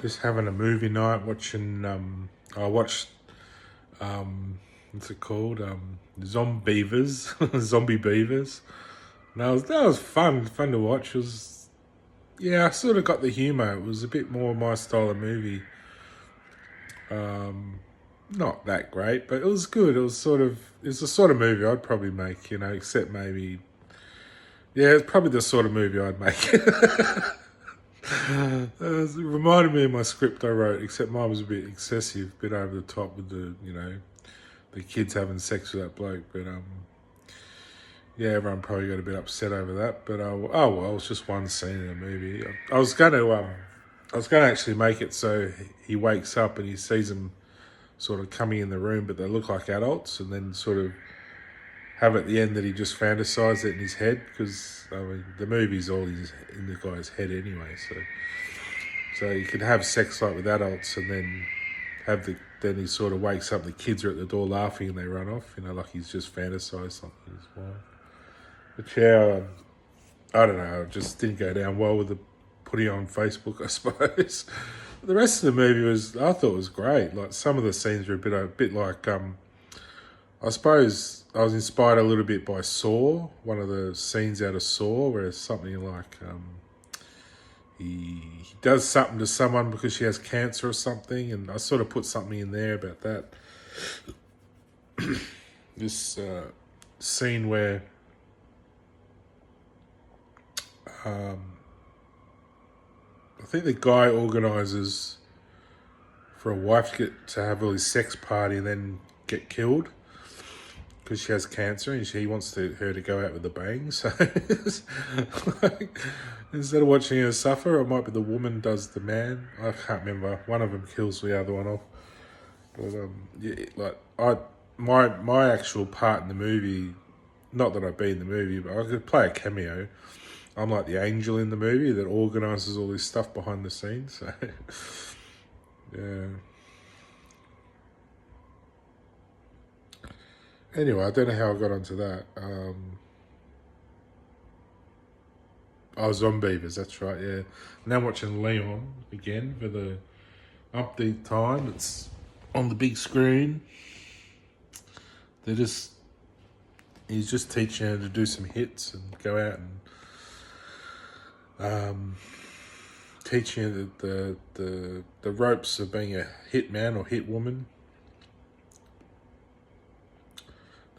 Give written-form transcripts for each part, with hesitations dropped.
Just having a movie night, watching. I watched. What's it called? Zombievers, Zombie Beavers. And that was fun to watch. It was, yeah, I sort of got the humor. It was a bit more my style of movie. Not that great, but it was good. It's the sort of movie I'd probably make, except maybe, yeah, it's probably the sort of movie I'd make. It reminded me of my script I wrote, except mine was a bit excessive, a bit over the top with the kids having sex with that bloke. But yeah, everyone probably got a bit upset over that. But oh well, it's just one scene in a movie. I was gonna actually make it so he wakes up and he sees them sort of coming in the room, but they look like adults, and then sort of have at the end that he just fantasized it in his head, because I mean the movie's all in the guy's head anyway. So you can have sex like with adults, and then he sort of wakes up. The kids are at the door laughing, and they run off. Like he's just fantasized something as well. But yeah, I don't know. It just didn't go down well with the putting it on Facebook, I suppose. The rest of the movie I thought was great. Like some of the scenes were a bit like I suppose I was inspired a little bit by Saw, one of the scenes out of Saw, where it's something like he does something to someone because she has cancer or something, and I sort of put something in there about that. This scene where I think the guy organises for a wife to have a sex party and then get killed because she has cancer, and he wants her to go out with a bang. So like, instead of watching her suffer, it might be the woman does the man. I can't remember. One of them kills the other one off. But yeah, like my actual part in the movie. Not that I'd be in the movie, but I could play a cameo. I'm like the angel in the movie that organises all this stuff behind the scenes. So yeah. Anyway, I don't know how I got onto that. Zombievers, that's right, yeah. Now I'm watching Leon again for the update time. It's on the big screen. He's just teaching her to do some hits and go out and teaching her the ropes of being a hitman or hit woman.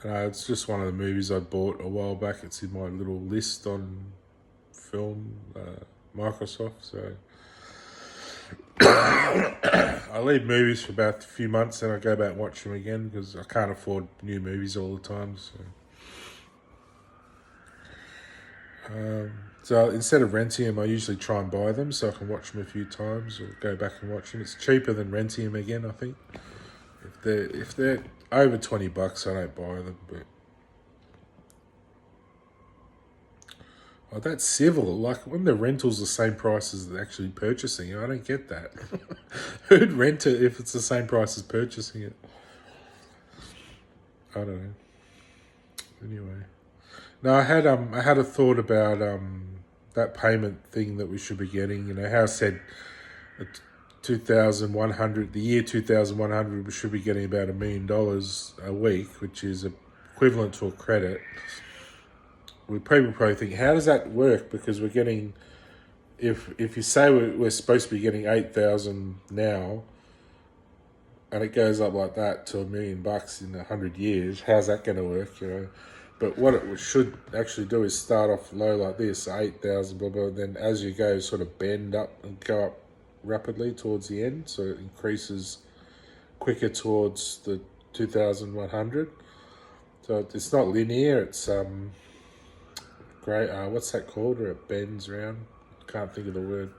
It's just one of the movies I bought a while back. It's in my little list on film Microsoft. So I leave movies for about a few months, and I go back and watch them again because I can't afford new movies all the time. So instead of renting them, I usually try and buy them so I can watch them a few times or go back and watch them. It's cheaper than renting them again, I think. If they're over $20, I don't buy them. But that's civil. Like when the rental's the same price as actually purchasing it, I don't get that. Who'd rent it if it's the same price as purchasing it? I don't know. Anyway, no, I had a thought about that payment thing that we should be getting. How I said 2,100, the year 2,100, we should be getting about $1 million a week, which is equivalent to a credit. People probably think, how does that work? Because we're getting, if you say we're supposed to be getting 8,000 now, and it goes up like that to $1 million in 100 years, how's that going to work? But what it should actually do is start off low like this, 8,000, blah blah. Then as you go, sort of bend up and go up rapidly towards the end, so it increases quicker towards the 2,100. So it's not linear. It's great. What's that called? Where it bends around? Can't think of the word.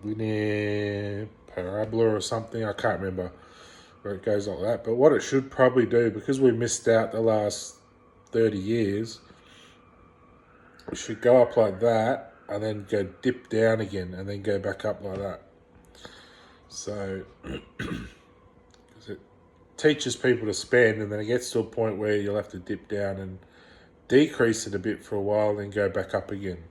Linear parabola or something. I can't remember where it goes like that. But what it should probably do, because we missed out the last 30 years, it should go up like that and then go dip down again and then go back up like that. So it teaches people to spend, and then it gets to a point where you'll have to dip down and decrease it a bit for a while, then go back up again.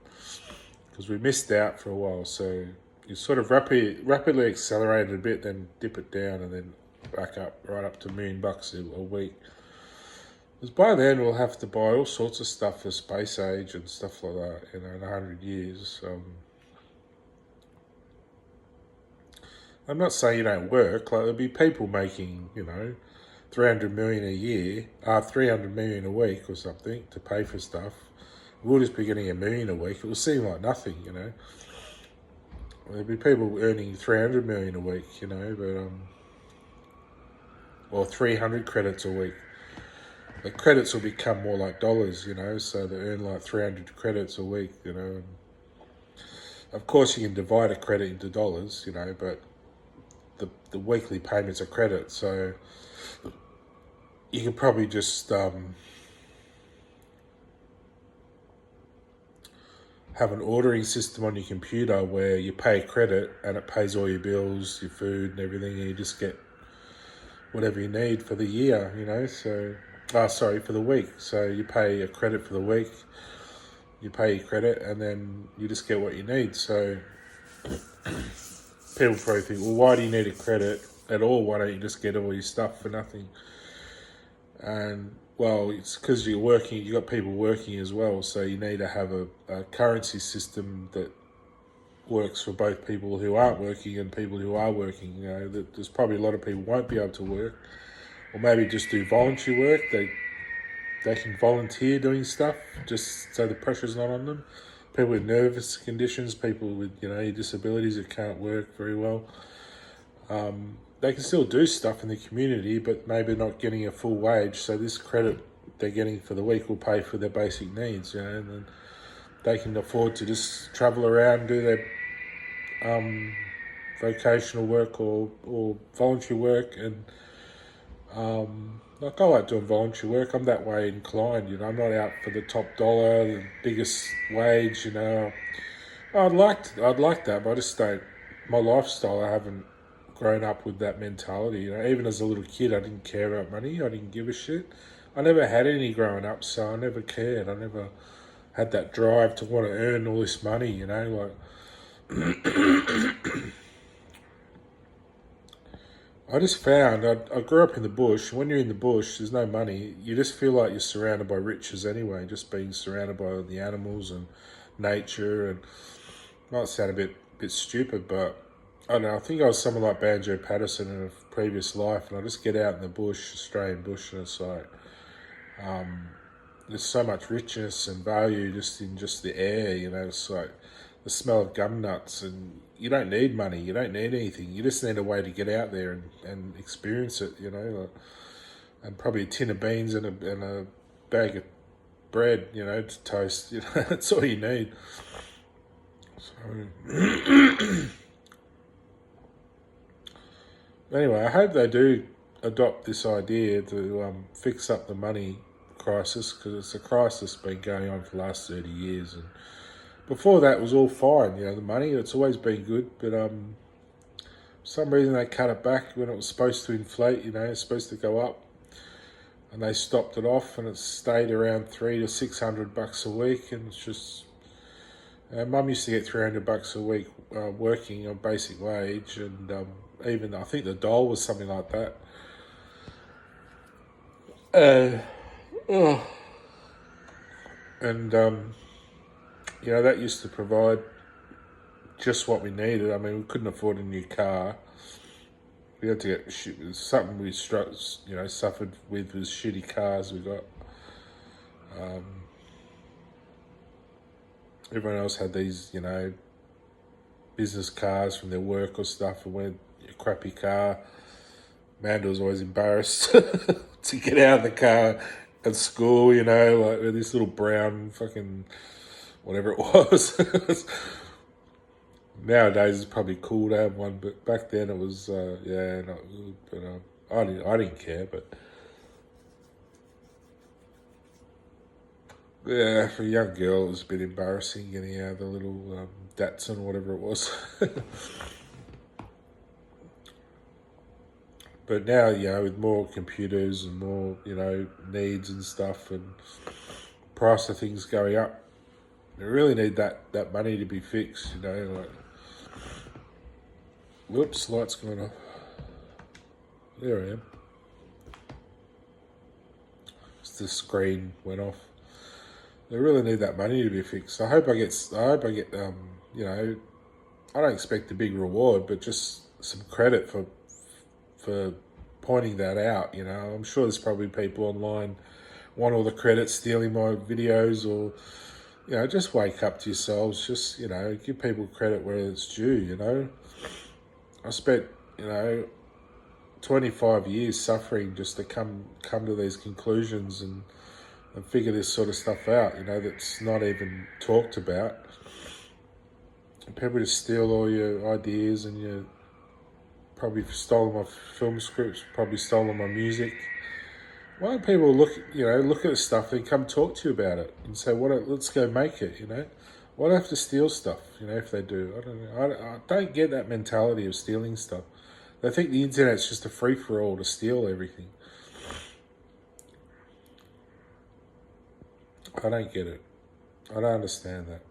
we missed out for a while. So you sort of rapidly accelerate it a bit, then dip it down, and then back up, right up to $1,000,000 a week. Because by then we'll have to buy all sorts of stuff for space age and stuff like that, in 100 years. I'm not saying you don't work. Like, there'll be people making, 300 million a year, 300 million a week or something to pay for stuff. We'll just be getting $1 million a week. It will seem like nothing, There'll be people earning 300 million a week, but or 300 credits a week. The credits will become more like dollars, so they earn like 300 credits a week, Of course, you can divide a credit into dollars, but the weekly payments are credit, so you can probably just have an ordering system on your computer where you pay credit and it pays all your bills, your food and everything, and you just get whatever you need for the year, for the week. So you pay a credit for the week, you pay your credit, and then you just get what you need. So people probably think, well, why do you need a credit at all? Why don't you just get all your stuff for nothing? And, well, it's because you're working, you've got people working as well, so you need to have a currency system that works for both people who aren't working and people who are working. There's probably a lot of people who won't be able to work, or maybe just do voluntary work. They can volunteer doing stuff just so the pressure's not on them. People with nervous conditions, people with disabilities that can't work very well, they can still do stuff in the community, but maybe not getting a full wage. So this credit they're getting for the week will pay for their basic needs, and then they can afford to just travel around and do their vocational work or voluntary work. And I like doing voluntary work. I'm that way inclined, I'm not out for the top dollar, the biggest wage, I'd like that, but I just don't. My lifestyle, I haven't grown up with that mentality. Even as a little kid, I didn't care about money. I didn't give a shit. I never had any growing up, so I never cared. I never had that drive to want to earn all this money, I just found, I grew up in the bush. When you're in the bush, there's no money. You just feel like you're surrounded by riches anyway, just being surrounded by the animals and nature. And it might sound a bit stupid, but I don't know, I think I was someone like Banjo Patterson in a previous life, and I just get out in the bush, Australian bush, and it's like, there's so much richness and value just in just the air, it's like the smell of gum nuts, and you don't need money, you don't need anything, you just need a way to get out there and experience it, and probably a tin of beans and a bag of bread, to toast, that's all you need. So anyway, I hope they do adopt this idea to fix up the money crisis, because it's a crisis been going on for the last 30 years. And before that, it was all fine. The money, it's always been good, but for some reason they cut it back when it was supposed to inflate. It's supposed to go up, and they stopped it off, and it stayed around $300 to $600 a week, and it's just. Mum used to get $300 a week working on basic wage, and even I think the dole was something like that. And that used to provide just what we needed. I mean, we couldn't afford a new car. We had to get something we suffered with was shitty cars we got. Everyone else had these, business cars from their work or stuff, and went a crappy car. Amanda was always embarrassed to get out of the car at school, like with this little brown fucking whatever it was. Nowadays it's probably cool to have one, but back then it was, not good. But I didn't care, but. Yeah, for a young girl, it was a bit embarrassing getting out of the little Datsun, whatever it was. But now, with more computers and more, needs and stuff, and price of things going up, They really need that money to be fixed, you know. Like, whoops, light's going off. There I am. Just the screen went off. They really need that money to be fixed. I hope I get. You know, I don't expect a big reward, but just some credit for pointing that out. You know, I'm sure there's probably people online want all the credit, stealing my videos, or you know, just wake up to yourselves. Just, you know, give people credit where it's due. You know, I spent, you know, 25 years suffering just to come to these conclusions and figure this sort of stuff out. You know, that's not even talked about. People just steal all your ideas, and you probably stolen my film scripts, probably stolen my music. Why don't people look at the stuff and come talk to you about it and say, let's go make it, you know? Why do I have to steal stuff, you know, if they do? I don't know. I don't get that mentality of stealing stuff. They think the internet's just a free-for-all to steal everything. I don't get it. I don't understand that.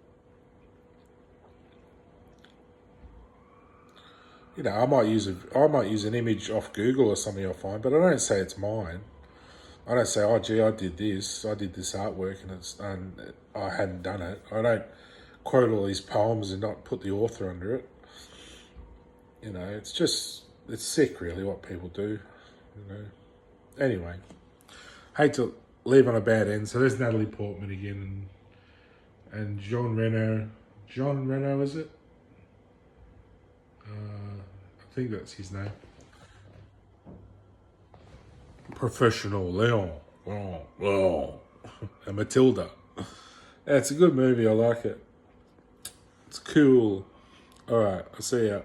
You know, I might use an image off Google or something I find, but I don't say it's mine. I don't say, oh gee, I did this artwork and I hadn't done it. I don't quote all these poems and not put the author under it. You know, it's sick really what people do. You know. Anyway, hate to leave on a bad end. So there's Natalie Portman again, and Jean Reno. Jean Reno, is it? I think that's his name. Professional Leon. And Matilda. Yeah, it's a good movie. I like it. It's cool. All right, I'll see ya.